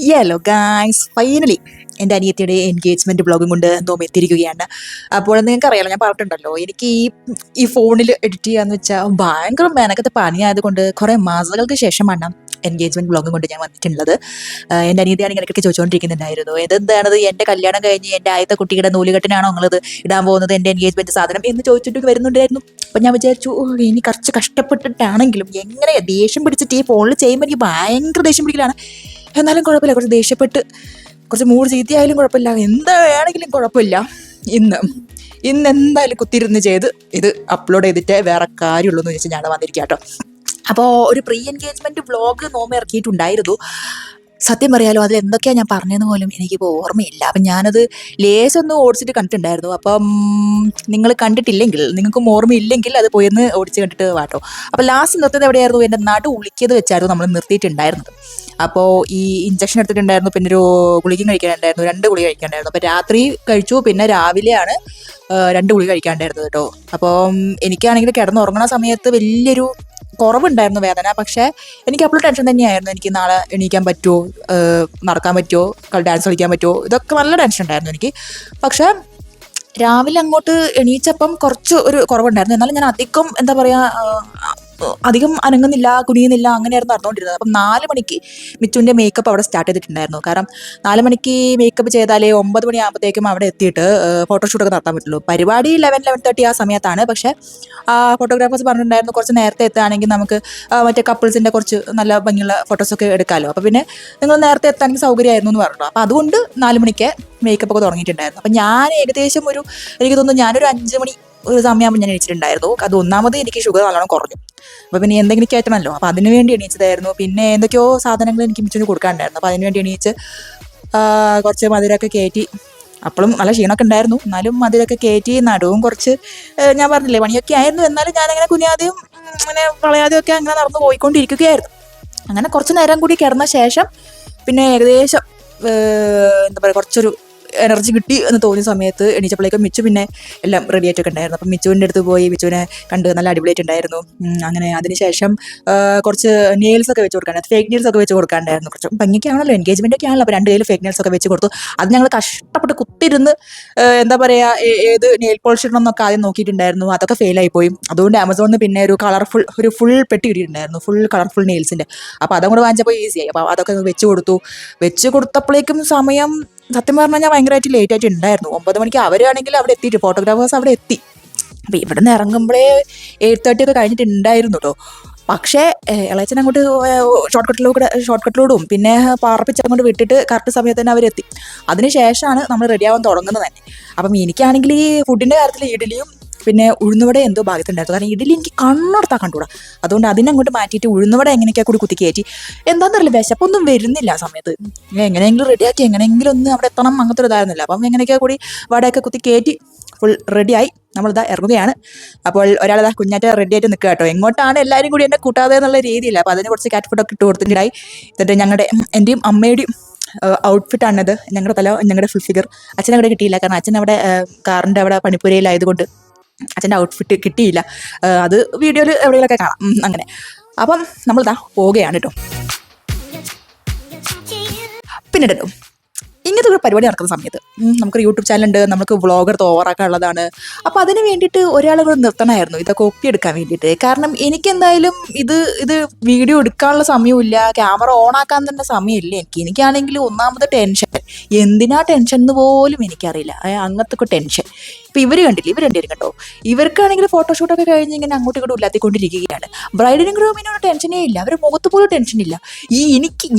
Yellow guys, finally എൻ്റെ അനിയത്തിയുടെ engagement ബ്ലോഗും കൊണ്ട് നോമ്പ് എത്തിയിരിക്കുകയാണ്. അപ്പോൾ നിങ്ങൾക്ക് അറിയാലോ, ഞാൻ പറഞ്ഞിട്ടുണ്ടല്ലോ, എനിക്ക് ഈ ഫോണിൽ എഡിറ്റ് ചെയ്യാന്ന് വെച്ചാൽ ഭയങ്കര മെനക്കത്തെ പണിയായതുകൊണ്ട് കുറേ മാസങ്ങൾക്ക് ശേഷമാണ് എൻഗേജ്മെൻറ്റ് ബ്ലോഗും കൊണ്ട് ഞാൻ വന്നിട്ടുള്ളത്. എൻ്റെ അനിയത്തിയാണെങ്കിൽ ഇടയ്ക്കൊക്കെ ചോദിച്ചുകൊണ്ടിരിക്കുന്നുണ്ടായിരുന്നു, ഇതെന്താണത്, എൻ്റെ കല്യാണം കഴിഞ്ഞ് എൻ്റെ ആദ്യത്തെ കുട്ടിയുടെ നൂലുകെട്ടിനാണോ നിങ്ങളത് ഇടാൻ പോകുന്നത്, എൻ്റെ എൻഗേജ്മെൻറ്റ് സാധനം എന്ന് ചോദിച്ചിട്ട് വരുന്നുണ്ടായിരുന്നു. അപ്പം ഞാൻ വിചാരിച്ചു, ഇനി കുറച്ച് കഷ്ടപ്പെട്ടിട്ടാണെങ്കിലും എങ്ങനെ ദേഷ്യം പിടിച്ചിട്ട് ഈ ഫോണിൽ ചെയ്യുമ്പോൾ എനിക്ക് ഭയങ്കര ദേഷ്യം പിടിക്കലാണ്. എന്നാലും കുഴപ്പമില്ല, കുറച്ച് ദേഷ്യപ്പെട്ട് കുറച്ച് മൂഡ് ചീത്തയായാലും കുഴപ്പമില്ല, എന്താ വേണമെങ്കിലും കുഴപ്പമില്ല. ഇന്ന് എന്തായാലും കുത്തിയിരുന്ന് ചെയ്ത് ഇത് അപ്ലോഡ് ചെയ്തിട്ട് വേറെ കാര്യമുള്ളൂ എന്ന് വെച്ചാൽ ഞാൻ വന്നിരിക്കാം കേട്ടോ. അപ്പോൾ ഒരു പ്രീ എൻഗേജ്മെൻറ്റ് വ്ളോഗ് നോമ്പ് ഇറക്കിയിട്ടുണ്ടായിരുന്നു. സത്യം പറയാലോ, അതിൽ എന്തൊക്കെയാണ് ഞാൻ പറഞ്ഞതെന്ന് പോലും എനിക്കിപ്പോൾ ഓർമ്മയില്ല. അപ്പം ഞാനത് ലേശൊന്ന് ഓടിച്ചിട്ട് കണ്ടിട്ടുണ്ടായിരുന്നു. അപ്പം നിങ്ങൾ കണ്ടിട്ടില്ലെങ്കിൽ, നിങ്ങൾക്കും ഓർമ്മയില്ലെങ്കിൽ അത് പോയെന്ന് ഓടിച്ച് കണ്ടിട്ട് വാട്ടോ. അപ്പോൾ ലാസ്റ്റ് നിർത്തിയത് എവിടെയായിരുന്നു? എൻ്റെ നാട് ഉളിക്കിയത് വെച്ചായിരുന്നു നമ്മൾ നിർത്തിയിട്ടുണ്ടായിരുന്നത്. അപ്പോൾ ഈ ഇഞ്ചക്ഷൻ എടുത്തിട്ടുണ്ടായിരുന്നു, പിന്നെ ഒരു ഗുളികയും കഴിക്കാനുണ്ടായിരുന്നു, 2 ഗുളിക കഴിക്കാനുണ്ടായിരുന്നു. അപ്പോൾ രാത്രി കഴിച്ചു, പിന്നെ രാവിലെയാണ് 2 ഗുളിക കഴിക്കാനുണ്ടായിരുന്നത് കേട്ടോ. അപ്പം എനിക്കാണെങ്കിൽ കിടന്നുറങ്ങുന്ന സമയത്ത് വലിയൊരു കുറവുണ്ടായിരുന്നു വേദന. പക്ഷേ എനിക്ക് അപ്പോൾ ടെൻഷൻ തന്നെയായിരുന്നു, എനിക്ക് നാളെ എണീക്കാൻ പറ്റുമോ, നടക്കാൻ പറ്റുമോ, ഡാൻസ് കളിക്കാൻ പറ്റുമോ, ഇതൊക്കെ നല്ല ടെൻഷൻ ഉണ്ടായിരുന്നു എനിക്ക്. പക്ഷേ രാവിലെ അങ്ങോട്ട് എണീച്ചപ്പം കുറച്ച് ഒരു കുറവുണ്ടായിരുന്നു. എന്നാലും ഞാൻ അധികം എന്താ പറയുക, അധികം അനങ്ങുന്നില്ല, കുനിയുന്നില്ല, അങ്ങനെയായിരുന്നു നടന്നുകൊണ്ടിരുന്നത്. അപ്പം 4 മണിക്ക് മിച്ചുവിൻ്റെ മേക്കപ്പ് അവിടെ സ്റ്റാർട്ട് ചെയ്തിട്ടുണ്ടായിരുന്നു. കാരണം 4 മണിക്ക് മേക്കപ്പ് ചെയ്താലേ 9 മണിയാകുമ്പോഴത്തേക്കും അവിടെ എത്തിയിട്ട് ഫോട്ടോഷൂട്ടൊക്കെ നടത്താൻ പറ്റുള്ളൂ. പരിപാടി 11-11:30 ആ സമയത്താണ്. പക്ഷേ ഫോട്ടോഗ്രാഫേഴ്സ് പറഞ്ഞിട്ടുണ്ടായിരുന്നു കുറച്ച് നേരത്തെ എത്തുകയാണെങ്കിൽ നമുക്ക് മറ്റേ കപ്പിൾസിൻ്റെ കുറച്ച് നല്ല ഭംഗിയുള്ള ഫോട്ടോസൊക്കെ എടുക്കാമല്ലോ. അപ്പോൾ പിന്നെ നിങ്ങൾ നേരത്തെ എത്താനെങ്കിൽ സൗകര്യമായിരുന്നു എന്ന് പറഞ്ഞു. അപ്പോൾ അതുകൊണ്ട് 4 മണിക്ക് മേക്കപ്പ് ഒക്കെ തുടങ്ങിയിട്ടുണ്ടായിരുന്നു. അപ്പം ഞാൻ ഏകദേശം എനിക്ക് തോന്നുന്നു ഞാനൊരു 5 മണി ഒരു സമയമാകുമ്പോൾ ഞാൻ എണീച്ചിട്ടുണ്ടായിരുന്നു. അത് ഒന്നാമത് എനിക്ക് ഷുഗർ നല്ലോണം കുറഞ്ഞു. അപ്പോൾ പിന്നെ എന്തെങ്കിലും കയറ്റണമല്ലോ, അപ്പോൾ അതിന് വേണ്ടി എണീച്ചതായിരുന്നു. പിന്നെ എന്തൊക്കെയോ സാധനങ്ങൾ എനിക്ക് മിച്ചിന് കൊടുക്കാനുണ്ടായിരുന്നു. അപ്പോൾ അതിന് വേണ്ടി എണീച്ച് കുറച്ച് മധുരമൊക്കെ കയറ്റി. അപ്പോഴും നല്ല ക്ഷീണമൊക്കെ ഉണ്ടായിരുന്നു, എന്നാലും മധുരമൊക്കെ കയറ്റി. നടുവും കുറച്ച് ഞാൻ പറഞ്ഞില്ലേ പണിയൊക്കെ ആയിരുന്നു. എന്നാലും ഞാനങ്ങനെ കുനിയാതെയും അങ്ങനെ വളയാതെയും ഒക്കെ അങ്ങനെ നടന്നു പോയിക്കൊണ്ടിരിക്കുകയായിരുന്നു. അങ്ങനെ കുറച്ച് നേരം കൂടി കിടന്ന ശേഷം പിന്നെ ഏകദേശം എന്താ പറയുക, കുറച്ചൊരു എനർജി കിട്ടി എന്ന് തോന്നിയ സമയത്ത് എണീച്ചപ്പോഴേക്കും മിച്ചു പിന്നെ എല്ലാം റെഡി ആയിട്ടൊക്കെ ഉണ്ടായിരുന്നു. അപ്പം മിച്ചുവിൻ്റെ അടുത്ത് പോയി മിച്ചുവിനെ കണ്ട് നല്ല അടിപൊളിയായിട്ടുണ്ടായിരുന്നു. അങ്ങനെ അതിനുശേഷം കുറച്ച് നെയിൽസൊക്കെ വെച്ച് കൊടുക്കാനായിരുന്നു, ഫേക്ക് നെയിൽസ് ഒക്കെ വെച്ച് കൊടുക്കാണ്ടായിരുന്നു. കുറച്ച് ഭംഗിക്കാണല്ലോ, എൻഗേജ്മെൻ്റ് ഒക്കെ ആണല്ലോ. അപ്പോൾ 2 കയ്യിൽ ഫേക്ക് നെയിൽസ് ഒക്കെ വെച്ച് കൊടുത്തു. അത് ഞങ്ങൾ കഷ്ടപ്പെട്ട് കുത്തിരുന്ന് എന്താ പറയുക, ഏത് നെയിൽ പോളിഷ് ഇടണം എന്നൊക്കെ ആദ്യം നോക്കിയിട്ടുണ്ടായിരുന്നു. അതൊക്കെ ഫെയിലായി പോയി. അതുകൊണ്ട് ആമസോണിൽ നിന്ന് പിന്നെ ഒരു ഫുൾ പെട്ടി കിട്ടിയിട്ടുണ്ടായിരുന്നു, ഫുൾ കളർഫുൾ നെയിൽസിൻ്റെ. അപ്പോൾ അതങ്ങോട്ട് വാങ്ങിച്ചപ്പോൾ ഈസിയായി. അപ്പോൾ അതൊക്കെ വെച്ച് കൊടുത്തപ്പോഴേക്കും സമയം സത്യം പറഞ്ഞു കഴിഞ്ഞാൽ ഭയങ്കരമായിട്ട് ലേറ്റ് ആയിട്ട് ഉണ്ടായിരുന്നു. 9 മണിക്ക് അവരാണെങ്കിൽ അവിടെ എത്തിയിട്ട് ഫോട്ടോഗ്രാഫേഴ്സ് അവിടെ എത്തി. അപ്പോൾ ഇവിടെ നിന്ന് ഇറങ്ങുമ്പോഴേ 8:30 ഒക്കെ കഴിഞ്ഞിട്ടുണ്ടായിരുന്നു കേട്ടോ. പക്ഷേ ഇളയച്ചൻ അങ്ങോട്ട് ഷോർട്ട് കട്ടിലോടും പിന്നെ പാർപ്പിച്ചങ്ങോട്ട് വിട്ടിട്ട് കറക്റ്റ് സമയത്ത് തന്നെ അവരെത്തി. അതിനുശേഷമാണ് നമ്മൾ റെഡിയാവാൻ തുടങ്ങുന്നത് തന്നെ. അപ്പം എനിക്കാണെങ്കിൽ ഈ ഫുഡിൻ്റെ കാര്യത്തിൽ ഇഡ്ഡലിയും പിന്നെ ഉഴുന്നുവട എന്തോ ഭാഗത്തുണ്ടായിരുന്നു. കാരണം ഇഡ്ഡലി എനിക്ക് കണ്ണെടുത്താൽ കണ്ടുകൂടാ. അതുകൊണ്ട് അതിനങ്ങോട്ട് മാറ്റിയിട്ട് ഉഴുന്നുവട എങ്ങനെയൊക്കെ കൂടി കുത്തി കയറ്റി. എന്താണെന്നറിയില്ല, വിശപ്പൊന്നും വരുന്നില്ല ആ സമയത്ത്. എങ്ങനെയെങ്കിലും റെഡിയാക്കി എങ്ങനെയെങ്കിലും ഒന്ന് അവിടെ എത്തണം, അങ്ങനത്തെ ഒരു ഇതായിരുന്നില്ല. അപ്പം എങ്ങനെയൊക്കെ കൂടി വടയൊക്കെ കുത്തി കയറ്റി ഫുൾ റെഡിയായി നമ്മളിതാ ഇറങ്ങുകയാണ്. അപ്പോൾ ഒരാളിതാ കുഞ്ഞാറ്റ റെഡി ആയിട്ട് നിൽക്കുക കേട്ടോ. എങ്ങോട്ടാണ് എല്ലാവരും കൂടി എന്നെ കൂട്ടാതെ എന്നുള്ള രീതിയില്ല. അപ്പോൾ അതിന് കുറച്ച് കാറ്റ് ഫുഡൊക്കെ ഇട്ട് കൊടുത്തിട്ടുണ്ടായി. എന്നിട്ട് എൻ്റെയും അമ്മയുടെയും ഔട്ട്ഫിറ്റാണിത്. ഞങ്ങളുടെ ഫുൾ ഫിഗർ അച്ഛനെ അവിടെ കിട്ടിയില്ല. കാരണം അച്ഛൻ അവിടെ കാറിൻ്റെ അവിടെ പണിപ്പുരയിലായതുകൊണ്ട് അച്ഛൻ്റെ ഔട്ട്ഫിറ്റ് കിട്ടിയില്ല. അത് വീഡിയോയിൽ എവിടെയെങ്കിലൊക്കെ കാണാം. അങ്ങനെ അപ്പം നമ്മളിതാ പോവുകയാണ് കേട്ടോ. പിന്നീടല്ലോ ഇങ്ങനത്തെ ഒരു പരിപാടി നടക്കുന്ന സമയത്ത് നമുക്ക് യൂട്യൂബ് ചാനലുണ്ട്, നമുക്ക് വ്ളോഗർ ഓവറാക്കാനുള്ളതാണ്. അപ്പോൾ അതിന് വേണ്ടിയിട്ട് ഒരാളുകൾ നിർത്തണമായിരുന്നു ഇതൊക്കെ ഒപ്പിയെടുക്കാൻ വേണ്ടിയിട്ട്. കാരണം എനിക്കെന്തായാലും ഇത് വീഡിയോ എടുക്കാനുള്ള സമയമില്ല, ക്യാമറ ഓണാക്കാൻ തന്നെ സമയമില്ല എനിക്കാണെങ്കിൽ ഒന്നാമത് ടെൻഷൻ. എന്തിനാ ടെൻഷൻ എന്ന് പോലും എനിക്കറിയില്ല, അങ്ങനത്തെ ഒക്കെ ടെൻഷൻ. ഇപ്പോൾ ഇവർ രണ്ടുപേരും കേട്ടോ, ഇവർക്കാണെങ്കിൽ ഫോട്ടോഷൂട്ടൊക്കെ കഴിഞ്ഞ് ഇങ്ങനെ അങ്ങോട്ടും ഇങ്ങോട്ടും ഇല്ലാത്തിക്കൊണ്ടിരിക്കുകയാണ്. ബ്രൈഡിനും ഗ്രൂമിനോട് ടെൻഷനേ ഇല്ല, അവരുടെ മുഖത്ത് പോലും ടെൻഷനില്ല.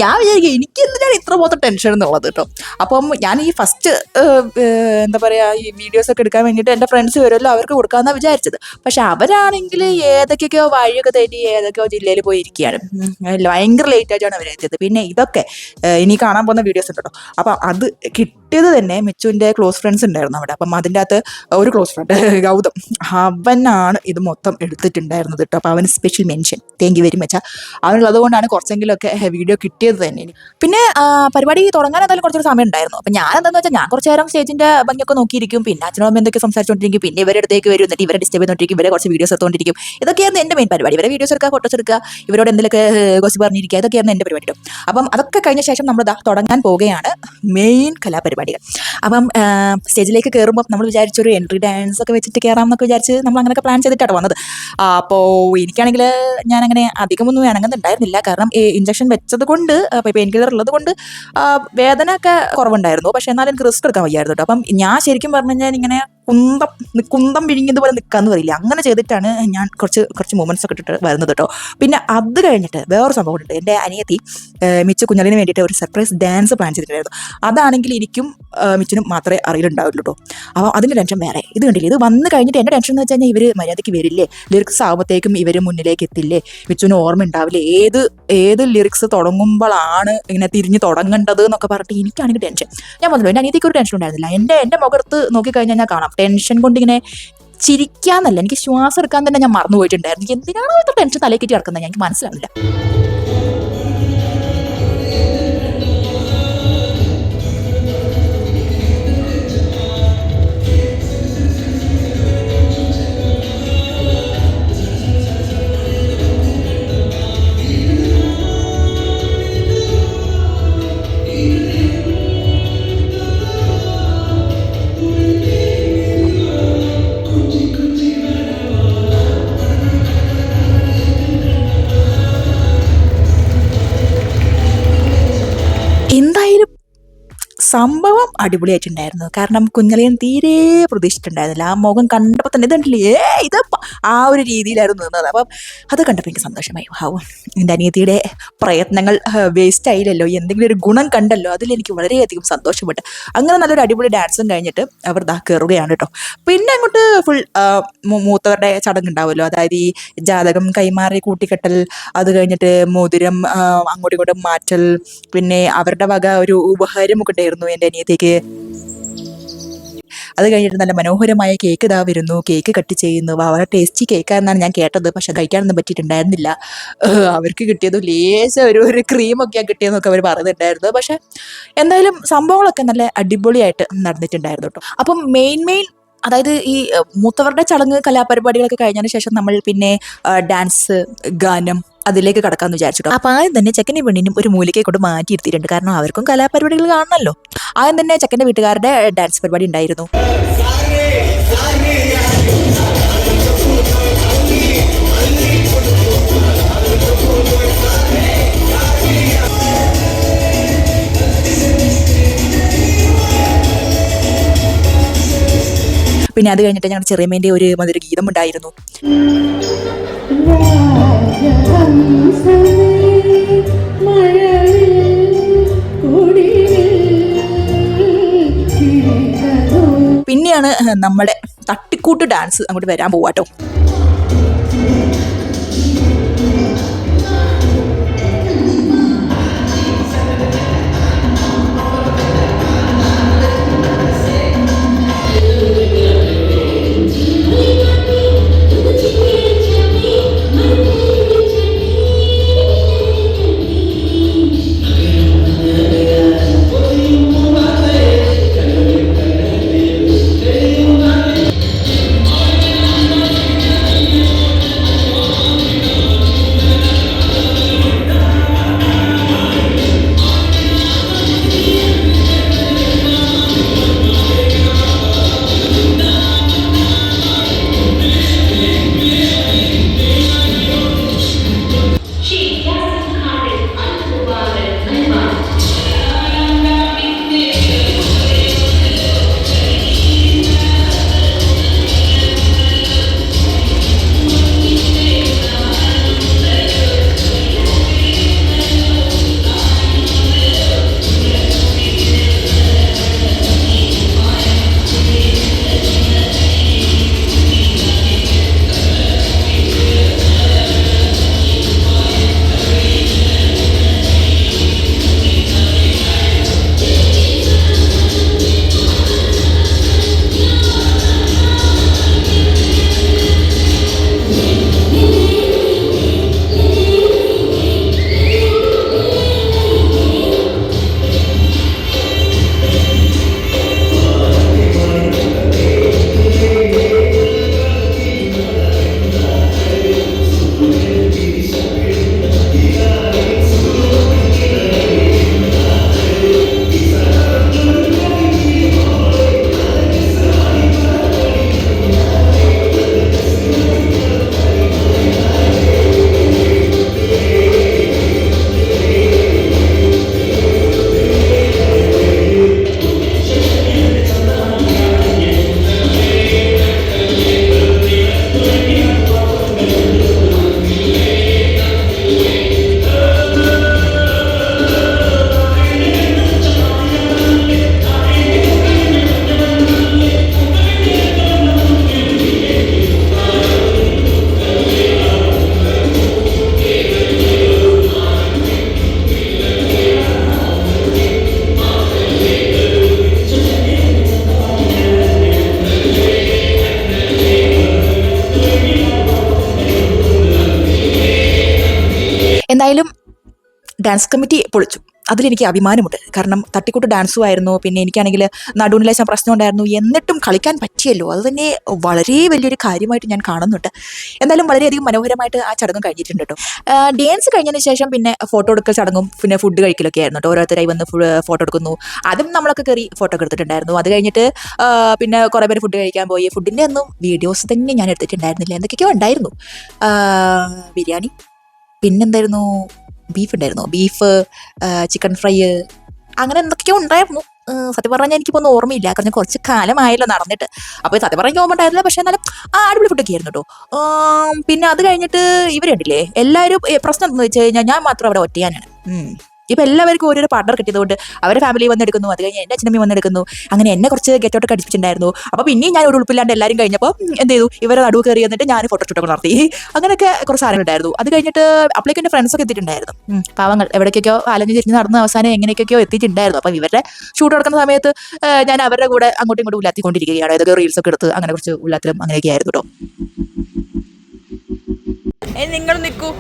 ഞാൻ വിചാരിക്കുക എനിക്ക് എന്തിനാണ് ഇത്ര പോലത്തെ ടെൻഷൻ എന്നുള്ളത് കേട്ടോ. അപ്പം ഞാൻ ഈ ഫസ്റ്റ് എന്താ പറയുക, ഈ വീഡിയോസൊക്കെ എടുക്കാൻ വേണ്ടിയിട്ട് എൻ്റെ ഫ്രണ്ട്സ് വരുമല്ലോ, അവർക്ക് കൊടുക്കാമെന്നാണ് വിചാരിച്ചത്. പക്ഷെ അവരാണെങ്കിൽ ഏതൊക്കെയൊക്കെയോ വഴിയൊക്കെ തെറ്റി ഏതൊക്കെയോ ജില്ലയിൽ പോയി ഇരിക്കുകയാണ്. ഭയങ്കര ലേറ്റ് ആയിട്ടാണ് അവരെത്തിയത്. പിന്നെ ഇതൊക്കെ ഇനി കാണാൻ പോകുന്ന വീഡിയോസ് ഉണ്ട് കേട്ടോ. അപ്പം അത് കിട്ടിയത് തന്നെ മിച്ചുവിൻ്റെ ക്ലോസ് ഫ്രണ്ട്സ് ഉണ്ടായിരുന്നു അവിടെ. അപ്പം അതിൻ്റെ അകത്ത് ഒരു ക്ലോസ് ഫ്രണ്ട് ഗൗതം, അവനാണ് ഇത് മൊത്തം എടുത്തിട്ടുണ്ടായിരുന്നത് കേട്ടോ. അപ്പോൾ അവന് special mention, thank you very much. അവനുള്ളത് കൊണ്ടാണ് കുറച്ചെങ്കിലുമൊക്കെ വീഡിയോ കിട്ടിയത് തന്നെ. പിന്നെ പരിപാടി തുടങ്ങാൻ എന്തായാലും കുറച്ചൊരു സമയം ഉണ്ടായിരുന്നു. അപ്പം ഞാൻ എന്താണെന്ന് വെച്ചാൽ ഞാൻ കുറച്ച് നേരം സ്റ്റേജിൻ്റെ ഭംഗിയൊക്കെ നോക്കിയിരിക്കും. പിന്നെ അച്ഛനും അമ്മ എന്തൊക്കെ സംസാരിച്ചുകൊണ്ടിരിക്കും. പിന്നെ ഇവരുടെ അടുത്തേക്ക് വരും, എന്നിട്ട് ഇവരെ ഡിസ്റ്റർബ് ചെയ്തുകൊണ്ടിരിക്കും, ഇവരെ കുറച്ച് വീഡിയോസ് എടുത്തുകൊണ്ടിരിക്കും. ഇതൊക്കെയായിരുന്നു എൻ്റെ മെയിൻ പരിപാടി. ഇവരെ വീഡിയോസ് എടുക്കുക, ഫോട്ടോസ് എടുക്കുക, ഇവരോട് എന്തെങ്കിലുമൊക്കെ ഗോസിപ്പ് പറഞ്ഞിരിക്കുക, ഇതൊക്കെയായിരുന്നു എൻ്റെ പരിപാടി. അപ്പം അതൊക്കെ കഴിഞ്ഞ ശേഷം നമ്മൾ തുടങ്ങാൻ പോവുകയാണ് മെയിൻ കലാപരിപാടികൾ. അപ്പം സ്റ്റേജിലേക്ക് കയറുമ്പോൾ നമ്മൾ വിചാരിച്ചൊരു എൻട്രി ഡാൻസ് ഒക്കെ വെച്ചിട്ട് കയറാം എന്നൊക്കെ വിചാരിച്ച് നമ്മൾ അങ്ങനെയൊക്കെ പ്ലാൻ ചെയ്തിട്ടാണ് വന്നത്. അപ്പോൾ എനിക്കാണെങ്കിൽ ഞാനങ്ങനെ അധികമൊന്നും ഇണങ്ങുന്നുണ്ടായിരുന്നില്ല. കാരണം ഇഞ്ചക്ഷൻ വെച്ചത് കൊണ്ട്, പെയിൻ കില്ലർ ഉള്ളത് കൊണ്ട് വേദന ഒക്കെ കുറവുണ്ടായിരുന്നു. പക്ഷെ എന്നാലും എനിക്ക് റിസ്ക് എടുക്കാൻ വയ്യായിരുന്നു കേട്ടോ. അപ്പം ഞാൻ ശരിക്കും പറഞ്ഞു കഴിഞ്ഞാൽ ഇങ്ങനെ കുന്തം വിഴുങ്ങിയതുപോലെ നിൽക്കാന്ന് പറയില്ല, അങ്ങനെ ചെയ്തിട്ടാണ് ഞാൻ കുറച്ച് മൂമെന്റ്സ് ഒക്കെ ഇട്ടിട്ട് വരുന്നത് കേട്ടോ. പിന്നെ അത് കഴിഞ്ഞിട്ട് വേറൊരു സംഭവം ഉണ്ട്. എൻ്റെ അനിയത്തി മിച്ചു കുഞ്ഞലിന് വേണ്ടിയിട്ട് ഒരു സർപ്രൈസ് ഡാൻസ് പ്ലാൻ ചെയ്തിട്ടുണ്ടായിരുന്നു. അതാണെങ്കിൽ എനിക്കും മിച്ചിനും മാത്രമേ അറിയിലുണ്ടാവുള്ളൂ കേട്ടോ. അപ്പോൾ അതിൻ്റെ ടെൻഷൻ വേറെ. ഇത് കണ്ടില്ലേ, ഇത് വന്ന് കഴിഞ്ഞിട്ട് എൻ്റെ ടെൻഷൻ എന്ന് വെച്ച് കഴിഞ്ഞാൽ ഇവർ മര്യാദയ്ക്ക് വരില്ലേ, ലിറിക്സ് ആകുമ്പോഴത്തേക്കും ഇവർ മുന്നിലേക്ക് എത്തില്ലേ, മിച്ചുവിന് ഓർമ്മ ഉണ്ടാവില്ലേ, ഏത് ലിറിക്സ് തുടങ്ങുമ്പോഴാണ് ഇങ്ങനെ തിരിഞ്ഞ് തുടങ്ങേണ്ടത് എന്നൊക്കെ പറഞ്ഞിട്ട് എനിക്കാണെങ്കിൽ ടെൻഷൻ. ഞാൻ പറഞ്ഞല്ലോ, എൻ്റെ അനിയത്തിക്ക് ഒരു ടെൻഷൻ ഉണ്ടായിരുന്നില്ല. എൻ്റെ മുഖത്ത് നോക്കിക്കഴിഞ്ഞാൽ ഞാൻ കാണാം ടെൻഷൻ കൊണ്ട് ഇങ്ങനെ ചിരിക്കാന്നല്ല, എനിക്ക് ശ്വാസം എടുക്കാൻ തന്നെ ഞാൻ മറന്നു പോയിട്ടുണ്ടായിരുന്നു. എന്തിനാണോ ഇത്ര ടെൻഷൻ തലക്കേറ്റി ഇറക്കുന്നത് എനിക്ക് മനസ്സിലാവില്ല. എന്തായാലും സംഭവം അടിപൊളിയായിട്ടുണ്ടായിരുന്നു. കാരണം കുഞ്ഞളിയൻ തീരെ പ്രതീക്ഷിച്ചിട്ടുണ്ടായിരുന്നില്ല. ആ മുഖം കണ്ടപ്പോൾ തന്നെ ഇതുണ്ടല്ലേ, ഇത് ആ ഒരു രീതിയിലായിരുന്നു നിന്നത്. അപ്പം അത് കണ്ടപ്പോൾ എനിക്ക് സന്തോഷമായി. എൻ്റെ അനിയത്തിയുടെ പ്രയത്നങ്ങൾ വേസ്റ്റ് ആയില്ലല്ലോ, എന്തെങ്കിലും ഒരു ഗുണം കണ്ടല്ലോ, അതിലെനിക്ക് വളരെയധികം സന്തോഷപ്പെട്ടു. അങ്ങനെ നല്ലൊരു അടിപൊളി ഡാൻസും കഴിഞ്ഞിട്ട് അവർ കയറുകയാണ് കേട്ടോ. പിന്നെ അങ്ങോട്ട് ഫുൾ മൂത്തവരുടെ ചടങ്ങുണ്ടാവുമല്ലോ, അതായത് ഈ ജാതകം കൈമാറി കൂട്ടിക്കെട്ടൽ, അത് കഴിഞ്ഞിട്ട് മോതിരം അങ്ങോട്ടും ഇങ്ങോട്ടും മാറ്റൽ, പിന്നെ അവരുടെ വക ഒരു ഉപഹാരമൊക്കെ ഉണ്ടായിരുന്നു എൻ്റെ അനിയത്തേക്ക്. അത് കഴിഞ്ഞിട്ട് നല്ല മനോഹരമായ കേക്ക് ഇതാ വരുന്നു, കേക്ക് കട്ട് ചെയ്യുന്നു. വളരെ ടേസ്റ്റി കേക്കാണെന്നാണ് ഞാൻ കേട്ടത്, പക്ഷെ കഴിക്കാനൊന്നും പറ്റിയിട്ടുണ്ടായിരുന്നില്ല. അവർക്ക് കിട്ടിയത് ലേശം ഒരു ക്രീമൊക്കെയാണ് കിട്ടിയതെന്നൊക്കെ അവർ പറയുന്നുണ്ടായിരുന്നു. പക്ഷെ എന്തായാലും സംഭവങ്ങളൊക്കെ നല്ല അടിപൊളിയായിട്ട് നടന്നിട്ടുണ്ടായിരുന്നു കേട്ടോ. അപ്പം മെയിൻ അതായത് ഈ മൂത്തവരുടെ ചടങ്ങ് കലാപരിപാടികളൊക്കെ കഴിഞ്ഞതിന് ശേഷം നമ്മൾ പിന്നെ ഡാൻസ്, ഗാനം അതിലേക്ക് കടക്കാമെന്ന് വിചാരിച്ചു. അപ്പോൾ ആദ്യം തന്നെ ചെക്കൻ്റെ പെണ്ണിനും ഒരു മൂലികയെ കൊണ്ട് മാറ്റിയിരുത്തിയിട്ടുണ്ട്. കാരണം അവർക്കും കലാപരിപാടികൾ കാണണമല്ലോ. ആദ്യം തന്നെ ചെക്കൻ്റെ വീട്ടുകാരുടെ ഡാൻസ് പരിപാടി ഉണ്ടായിരുന്നു. പിന്നെ അത് കഴിഞ്ഞിട്ട് ഞങ്ങളുടെ ചെറിയമ്മേൻ്റെ ഒരു മധുര ഗീതം ഉണ്ടായിരുന്നു. പിന്നെയാണ് നമ്മുടെ തട്ടിക്കൂട്ട് ഡാൻസ് അങ്ങോട്ട് വരാൻ പോവാട്ടോ. ഡാൻസ് കമ്മിറ്റി പൊളിച്ചു. അതിലെനിക്ക് അഭിമാനമുണ്ട്. കാരണം തട്ടിക്കൂട്ട് ഡാൻസും ആയിരുന്നു. പിന്നെ എനിക്കാണെങ്കിൽ നടുവിന് പ്രശ്നം ഉണ്ടായിരുന്നു. എന്നിട്ടും കളിക്കാൻ പറ്റിയല്ലോ. അത് തന്നെ വളരെ വലിയൊരു കാര്യമായിട്ട് ഞാൻ കാണുന്നുണ്ട്. എന്തായാലും വളരെയധികം മനോഹരമായിട്ട് ആ ചടങ്ങ് കഴിഞ്ഞിട്ടുണ്ട് കേട്ടോ. ഡാൻസ് കഴിഞ്ഞതിന് ശേഷം പിന്നെ ഫോട്ടോ എടുക്കൽ ചടങ്ങും പിന്നെ ഫുഡ് കഴിക്കലൊക്കെ ആയിരുന്നു കേട്ടോ. ഓരോരുത്തരായി വന്ന് ഫോട്ടോ എടുക്കുന്നു. അതും നമ്മളൊക്കെ കയറി ഫോട്ടോ ഒക്കെ എടുത്തിട്ടുണ്ടായിരുന്നു. അത് കഴിഞ്ഞിട്ട് പിന്നെ കുറേ പേര് ഫുഡ് കഴിക്കാൻ പോയി. ഫുഡിൻ്റെ ഒന്നും വീഡിയോസ് തന്നെ ഞാൻ എടുത്തിട്ടുണ്ടായിരുന്നില്ല. എന്തൊക്കെയോ ഉണ്ടായിരുന്നു. ബിരിയാണി, പിന്നെന്തായിരുന്നു, ബീഫ് ഉണ്ടായിരുന്നു. ബീഫ്, ചിക്കൻ ഫ്രൈ, അങ്ങനെ എന്തൊക്കെയോ ഉണ്ടായിരുന്നു. സത്യം പറഞ്ഞാൽ എനിക്കിപ്പോൾ ഒന്നും ഓർമ്മയില്ല. കാരണം കുറച്ച് കാലമായല്ലോ നടന്നിട്ട്. അപ്പോൾ സത്യം പറഞ്ഞാൽ ഓർമ്മ ഉണ്ടായിരുന്നില്ല. പക്ഷേ എന്നാലും അടിപൊളി ഫുഡൊക്കെ ആയിരുന്നു കേട്ടോ. പിന്നെ അത് കഴിഞ്ഞിട്ട് ഇവരുണ്ടല്ലേ എല്ലാവരും, പ്രശ്നം എന്താണെന്ന് വെച്ച് കഴിഞ്ഞാൽ ഞാൻ മാത്രം അവിടെ ഒറ്റയാനാണ്. ഇപ്പം എല്ലാവർക്കും ഓരോരോ പാർട്ണർ കിട്ടിയതുകൊണ്ട് അവരുടെ ഫാമിലി വന്നെടുക്കുന്നു. അത് കഴിഞ്ഞ് എൻ്റെ അച്ഛനമ്മ വന്നെടുക്കുന്നു. അങ്ങനെ എന്നെ കുറച്ച് ഗെറ്റൗട്ടൊക്കെ അടിച്ചിട്ടുണ്ടായിരുന്നു. അപ്പോൾ പിന്നെയും ഞാൻ ഒരു ഉടുപ്പില്ലാണ്ട് എല്ലാവരും കഴിഞ്ഞപ്പോൾ എന്ത് ചെയ്തു, ഇവരെ നടുവ് കയറി എന്നിട്ട് ഞാൻ ഫോട്ടോഷൂട്ടൊക്കെ നടത്തി. അങ്ങനെയൊക്കെ കുറച്ച് സാധനങ്ങളുണ്ടായിരുന്നു. അത് കഴിഞ്ഞിട്ട് അപ്പോഴേക്കും എൻ്റെ ഫ്രണ്ട്സൊക്കെ എത്തിയിട്ടുണ്ടായിരുന്നു. പാവങ്ങൾ എവിടേക്കൊക്കെയോ അലഞ്ഞു തിരിഞ്ഞ് നടന്ന് അവസാനം എങ്ങനെയൊക്കെയോ എത്തിയിട്ടുണ്ടായിരുന്നു. അപ്പോൾ ഇവരുടെ ഷൂട്ട് നടക്കുന്ന സമയത്ത് ഞാൻ അവരുടെ കൂടെ അങ്ങോട്ടും ഇങ്ങോട്ടും ഉല്ലാത്തിക്കൊണ്ടിരിക്കുകയാണ്. ഇതൊക്കെ റീൽസൊക്കെ എടുത്ത് അങ്ങനെ കുറച്ച് ഉല്ലാത്തിലും അങ്ങനെയൊക്കെ ആയിരുന്നു കേട്ടോ. നിങ്ങൾ നിൽക്കൂ,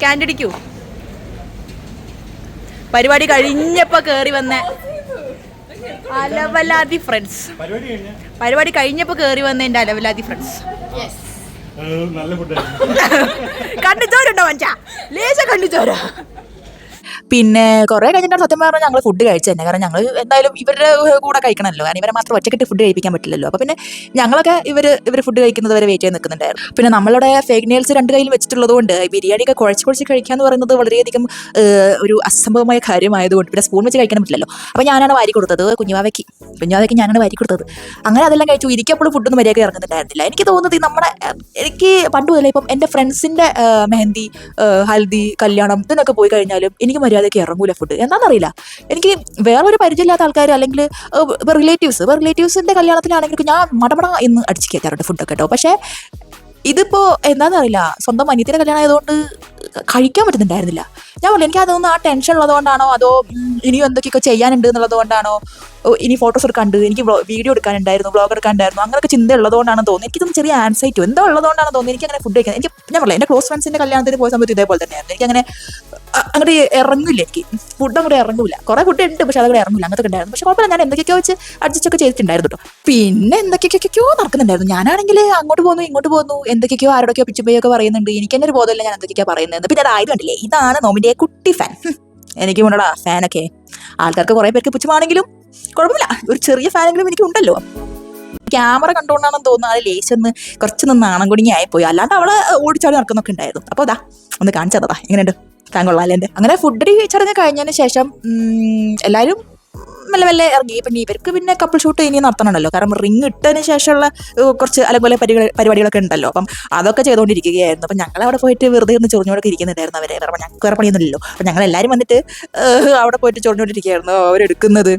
ക്യാൻഡിടിക്കൂ. പരിപാടി കഴിഞ്ഞപ്പോ കേറി വന്ന അലവലാതി ഫ്രണ്ട്സ്. പരിപാടി കഴിഞ്ഞപ്പോ കേറി വന്ന എന്റെ അലവലാതി ഫ്രണ്ട്സ്. കണ്ടുചോരുണ്ടോ മച്ചാ? ലേശ കണ്ടുചോരാ. പിന്നെ കുറേ കഴിഞ്ഞിട്ടാണ് സത്യം പറഞ്ഞാൽ ഞങ്ങൾ ഫുഡ് കഴിച്ചു തന്നെ. കാരണം ഞങ്ങൾ എന്തായാലും ഇവരുടെ കൂടെ കഴിക്കണമല്ലോ. കാരണം ഇവരെ മാത്രം ഒറ്റക്കിട്ട് ഫുഡ് കഴിപ്പിക്കാൻ പറ്റില്ലല്ലോ. അപ്പോൾ പിന്നെ ഞങ്ങളൊക്കെ ഇവർ ഫുഡ് കഴിക്കുന്നത് വരെ വെയിറ്റ് ചെയ്ത് നിൽക്കുന്നുണ്ടായിരുന്നു. പിന്നെ നമ്മളുടെ ഫേക്ക് നെയിൽസ് രണ്ട് കയ്യിൽ വെച്ചിട്ടുള്ളത് കൊണ്ട് ബിരിയാണിയൊക്കെ കുഴച്ച് കഴിക്കുക എന്ന് പറയുന്നത് വളരെയധികം ഒരു അസംഭവമായ കാര്യമായതുകൊണ്ട് പിന്നെ സ്പൂൺ വെച്ച് കഴിക്കാൻ പറ്റില്ലല്ലോ. അപ്പോൾ ഞാനാണ് വാരി കൊടുത്തത് കുഞ്ഞുവാവയ്ക്ക് ഞാനാണ് വാരി കൊടുത്തത്. അങ്ങനെ അതെല്ലാം കഴിച്ചു. ഇരിക്കപ്പോഴും ഫുഡൊന്നും മര്യാദയ്ക്ക് ഇറങ്ങുന്നുണ്ടായിരുന്നില്ല. എനിക്ക് തോന്നുന്നത് എനിക്ക് പണ്ട് മുതലേ ഇപ്പം എൻ്റെ ഫ്രണ്ട്സിൻ്റെ മെഹന്തി, ഹൽദി, കല്യാണം ഇതിനൊക്കെ പോയി കഴിഞ്ഞാലും എനിക്ക് മര്യാദയ്ക്ക് ഇറങ്ങൂല ഫുഡ്. എന്താണെന്നറിയില്ല. എനിക്ക് വേറൊരു പരിചയമില്ലാത്ത ആൾക്കാർ അല്ലെങ്കിൽ റിലേറ്റീവ്സിൻ്റെ കല്യാണത്തിലാണെങ്കിൽ ഞാൻ മടമട എന്ന് അടിച്ച് കയറ്റാറുണ്ട് ഫുഡൊക്കെ കേട്ടോ. പക്ഷേ ഇതിപ്പോൾ എന്താണെന്നറിയില്ല, സ്വന്തം അനിയത്തിൻ്റെ കല്യാണം ആയതുകൊണ്ട് കഴിക്കാൻ പറ്റുന്നുണ്ടായിരുന്നില്ല. ഞാൻ പറഞ്ഞു എനിക്ക് അതൊന്നും ആ ടെൻഷൻ ഉള്ളതുകൊണ്ടാണോ അതോ ഇനിയും എന്തൊക്കെയൊക്കെ ചെയ്യാനുണ്ട് എന്നുള്ളത് കൊണ്ടാണോ, ഇനി ഫോട്ടോസ് എടുക്കാണ്ട്, എനിക്ക് വീഡിയോ എടുക്കാനുണ്ടായിരുന്നു, വ്ളോഗ് എടുക്കാനുണ്ടായിരുന്നു, അങ്ങനെയൊക്കെ ചിന്ത ഉള്ളതുകൊണ്ടാണ് തോന്നുന്നത്. എനിക്കിതൊന്നും ചെറിയ ആൻസൈറ്റോ എന്തോ ഉള്ളതുകൊണ്ടാണ് തോന്നുന്നത്. എനിക്ക് അങ്ങനെ ഫുഡ് കഴിക്കാൻ ഞാൻ പറഞ്ഞില്ല, എൻ്റെ ക്ലോസ് ഫ്രണ്ട്സിൻ്റെ കല്യാണത്തിന് പോയ സമയത്ത് ഇതേപോലെ തന്നെയായിരുന്നു. എനിക്കങ്ങനെ അങ്ങോട്ട് ഇറങ്ങില്ല. എനിക്ക് ഫുഡ് അങ്ങോട്ട് ഇറങ്ങില്ല. കുറേ ഫുഡ് ഉണ്ട് പക്ഷെ അതവിടെ ഇറങ്ങില്ല. അങ്ങനത്തെ ഉണ്ടായിരുന്നു. പക്ഷെ കുഴപ്പമില്ല, ഞാൻ എന്തൊക്കെയൊക്കെ വെച്ച് അഡ്ജസ്റ്റ് ഒക്കെ ചെയ്തിട്ടുണ്ടായിരുന്നു കേട്ടോ. പിന്നെ എന്തൊക്കെയൊക്കെയോ നടക്കുന്നുണ്ടായിരുന്നു. ഞാനാണെങ്കിൽ അങ്ങോട്ട് പോകുന്നു ഇങ്ങോട്ട് പോകുന്നു, എന്തൊക്കെയൊക്കെയോ ആരോടൊക്കെയോ പിച്ചുമ്പയൊക്കെ പറയുന്നുണ്ട്. എനിക്ക് തന്നെ ഒരു ബോധമില്ല ഞാൻ എന്തൊക്കെയൊക്കെ പറയുന്നത്. പിന്നെ അതായത് കണ്ടില്ലേ, ഇതാണ് നോമിൻ്റെ കുട്ടി ഫാൻ. എനിക്ക് കൊണ്ടടാ ഫാനൊക്കെ. ആൾക്കാർക്ക് കുറേ പേർക്ക് പുച്ഛമാണെങ്കിലും കുഴപ്പമില്ല, ഒരു ചെറിയ ഫാനെങ്കിലും എനിക്കുണ്ടല്ലോ. ക്യാമറ കണ്ടുകൊണ്ടാണെന്ന് തോന്നുന്നു അത് ലേശൊന്ന് കുറച്ചൊന്ന് നാണം കുടുങ്ങി ആയിപ്പോയി. അല്ലാണ്ട് അവളെ ഓടിച്ചാടി നടക്കുന്നൊക്കെ ഉണ്ടായിരുന്നു. അപ്പോൾ അതാ ഒന്ന് കാണിച്ചതാ എങ്ങനെയുണ്ട് ഫാൻ കൊള്ളാല്ലേ എൻ്റെ. അങ്ങനെ ഫുഡ് ചടങ്ങ് കഴിഞ്ഞതിന് ശേഷം എല്ലാവരും മെല്ലെ മെല്ലെ ഇറങ്ങി. പിന്നെ ഇവർക്ക് പിന്നെ കപ്പിൾ ഷൂട്ട് ഇനി നടത്തണമല്ലോ. കാരണം റിങ് ഇട്ടതിന് ശേഷമുള്ള കുറച്ച് അലപോലെ പരിപാടികളൊക്കെ ഉണ്ടല്ലോ. അപ്പം അതൊക്കെ ചെയ്തുകൊണ്ടിരിക്കുകയായിരുന്നു. അപ്പം ഞങ്ങളവിടെ പോയിട്ട് വെറുതെ ഒന്ന് ചൊറിഞ്ഞോടൊക്കെ ഇരിക്കുന്നുണ്ടായിരുന്നു. അവരെ ഞങ്ങൾക്ക് വേറെ പണിയൊന്നുമില്ലല്ലോ. അപ്പം ഞങ്ങളെല്ലാവരും വന്നിട്ട് അവിടെ പോയിട്ട് ചൊറിഞ്ഞോണ്ടിരിക്കുകയായിരുന്നു. അവരെടുക്കുന്നത്,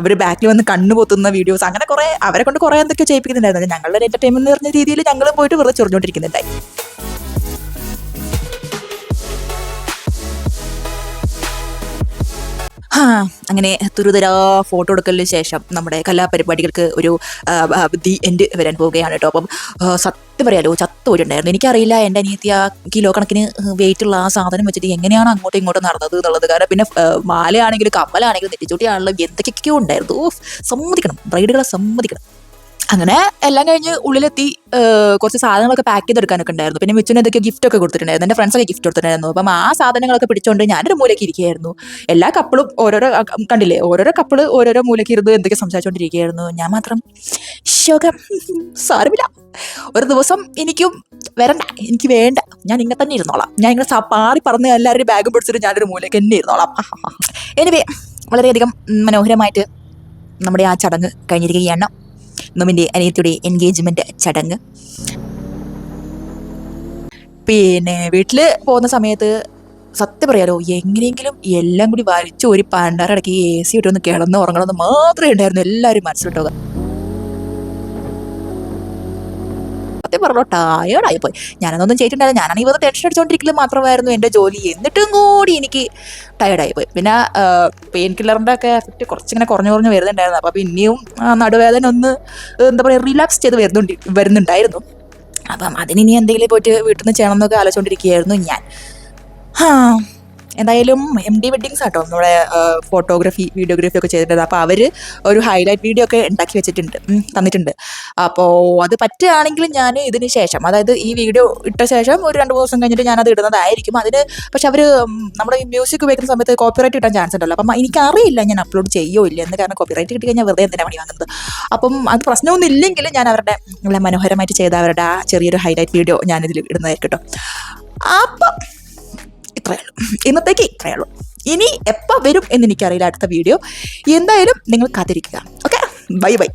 അവർ ബാക്കിൽ വന്ന് കണ്ണു പൊത്തുന്ന വീഡിയോസ്, അങ്ങനെ കുറേ അവരെ കൊണ്ട് കുറേ എന്തൊക്കെ ചെയ്യിപ്പിക്കുന്നുണ്ടായിരുന്നു. ഞങ്ങളുടെ ഒരു എൻ്റർടൈൻമെൻറ്റ് പറഞ്ഞ രീതിയിൽ ഞങ്ങളും പോയിട്ട് വെറുതെ ചൊറിഞ്ഞോണ്ടിരിക്കുന്നുണ്ടായി. അങ്ങനെ തുരുതരാ ഫോട്ടോ എടുക്കലിന് ശേഷം നമ്മുടെ കലാപരിപാടികൾക്ക് ഒരു ദി എൻഡ് വരാൻ പോവുകയാണ് കേട്ടോ. അപ്പം സത്യം പറയാലോ ചത്തോരുണ്ടായിരുന്നു. എനിക്കറിയില്ല എൻ്റെ അനിയത്തി ആ കിലോ കണക്കിന് വെയിറ്റുള്ള ആ സാധനം വെച്ചിട്ട് എങ്ങനെയാണ് അങ്ങോട്ടും ഇങ്ങോട്ടും നടന്നത് എന്നുള്ളത്. കാരണം പിന്നെ മാലയാണെങ്കിലും കമ്മലാണെങ്കിലും നെറ്റിച്ചൂട്ടിയാണെങ്കിലും എന്തൊക്കെയൊക്കെയോ ഉണ്ടായിരുന്നു. സമ്മതിക്കണം, ബ്രൈഡുകളെ സമ്മതിക്കണം. അങ്ങനെ എല്ലാം കഴിഞ്ഞ് ഉള്ളിലെത്തി കുറച്ച് സാധനങ്ങളൊക്കെ പാക്ക് ചെയ്തെടുക്കാനൊക്കെ ഉണ്ടായിരുന്നു. പിന്നെ മിച്ചുവിന് എന്തൊക്കെ ഗിഫ്റ്റൊക്കെ കൊടുത്തിട്ടുണ്ടായിരുന്നു. എൻ്റെ ഫ്രണ്ട്സൊക്കെ ഗിഫ്റ്റ് കൊടുത്തിട്ടുണ്ടായിരുന്നു. അപ്പം ആ സാധനങ്ങളൊക്കെ പിടിച്ചുകൊണ്ട് ഞാനൊരു മൂലയ്ക്ക് ഇരിക്കുകയായിരുന്നു. എല്ലാ കപ്പിളും കണ്ടില്ലേ, ഓരോരോ കപ്പിള് ഓരോരോ മൂലയ്ക്ക് ഇരുന്ന് എന്തൊക്കെ സംസാരിച്ചുകൊണ്ടിരിക്കുകയായിരുന്നു. ഞാൻ മാത്രം ശോകം, സാരമില്ല, ഒരു ദിവസം എനിക്കും വരണ്ട, എനിക്ക് വേണ്ട, ഞാൻ ഇങ്ങനെ തന്നെ ഇരുന്നോളാം. ഞാൻ ഇങ്ങനെ പാറി പറന്ന് എല്ലാവരുടെയും ബാഗും പിടിച്ചിട്ട് ഞാനൊരു മൂലയ്ക്ക് തന്നെ ഇരുന്നോളാം. എനിവേ വളരെയധികം മനോഹരമായിട്ട് നമ്മുടെ ആ ചടങ്ങ് കഴിഞ്ഞിരിക്കുകയാണ്. നമ്മുടെ അനിയത്തിയുടെ എൻഗേജ്മെൻറ്റ് ചടങ്ങ്. പിന്നെ വീട്ടിൽ പോകുന്ന സമയത്ത് സത്യം പറയാലോ എങ്ങനെയെങ്കിലും എല്ലാം കൂടി വലിച്ചു ഒരു പണ്ടാരടക്കി AC ഇട്ടൊന്ന് കിടന്ന് ഉറങ്ങണമെന്ന് മാത്രമേ ഉണ്ടായിരുന്നു എല്ലാവരും മനസ്സിലിട്ടുക. സത്യം പറഞ്ഞോ ടയേർഡായിപ്പോയി. ഞാനതൊന്നും ചെയ്തിട്ടുണ്ടായിരുന്നു. ഞാനാണെങ്കിൽ വെറുതെ ടെൻഷൻ അടിച്ചുകൊണ്ടിരിക്കൽ മാത്രമായിരുന്നു എൻ്റെ ജോലി. എന്നിട്ടും കൂടി എനിക്ക് ടയേർഡായിപ്പോയി. പിന്നെ പെയിൻ കില്ലറിൻ്റെ ഒക്കെ എഫക്റ്റ് കുറച്ചിങ്ങനെ കുറഞ്ഞു വരുന്നുണ്ടായിരുന്നു. അപ്പോൾ പിന്നെയും നടുവേദന ഒന്ന് എന്താ പറയുക റിലാക്സ് ചെയ്ത് വരുന്നുണ്ടായിരുന്നു. അപ്പം അതിനി എന്തെങ്കിലും പോയിട്ട് വീട്ടിൽ നിന്ന് ചെയ്യണം എന്നൊക്കെ ആലോചിച്ചുകൊണ്ടിരിക്കുകയായിരുന്നു ഞാൻ. ഹാ എന്തായാലും എം ഡി വെഡ്ഡിങ്സ് ആട്ടോ നമ്മുടെ ഫോട്ടോഗ്രാഫി വീഡിയോഗ്രാഫി ഒക്കെ ചെയ്തിട്ടുണ്ട്. അപ്പോൾ അവർ ഒരു ഹൈലൈറ്റ് വീഡിയോ ഒക്കെ ഉണ്ടാക്കി വെച്ചിട്ടുണ്ട്, തന്നിട്ടുണ്ട്. അപ്പോൾ അത് പറ്റുകയാണെങ്കിൽ ഞാൻ ഇതിന് ശേഷം, അതായത് ഈ വീഡിയോ ഇട്ട ശേഷം ഒരു 2-3 ദിവസം കഴിഞ്ഞിട്ട് ഞാനത് ഇടുന്നതായിരിക്കും. അതിന് പക്ഷെ അവർ നമ്മുടെ ഈ മ്യൂസിക് ഉപയോഗിക്കുന്ന സമയത്ത് കോപ്പിറൈറ്റ് കിട്ടാൻ ചാൻസ് ഉണ്ടല്ലോ. അപ്പം എനിക്കറിയില്ല ഞാൻ അപ്ലോഡ് ചെയ്യോ ഇല്ല എന്ന്. കാരണം കോപ്പിറൈറ്റ് കിട്ടി കഴിഞ്ഞാൽ വെറുതെ എന്തിനാണ് പണി വാങ്ങുന്നത്. അപ്പം അത് പ്രശ്നമൊന്നും ഇല്ലെങ്കിൽ ഞാൻ അവരുടെ നല്ല മനോഹരമായിട്ട് ചെയ്ത അവരുടെ ആ ചെറിയൊരു ഹൈലൈറ്റ് വീഡിയോ ഞാനിതിൽ ഇടുന്നതായിരിക്കും കേട്ടോ. അപ്പം ഇത്രയേ ഉള്ളൂ, ഇന്നത്തേക്ക് ഇത്രയേ ഉള്ളൂ. ഇനി എപ്പോൾ വരും എന്ന് എനിക്കറിയില്ല അടുത്ത വീഡിയോ. എന്തായാലും നിങ്ങൾ കാത്തിരിക്കുക. Okay, bye bye.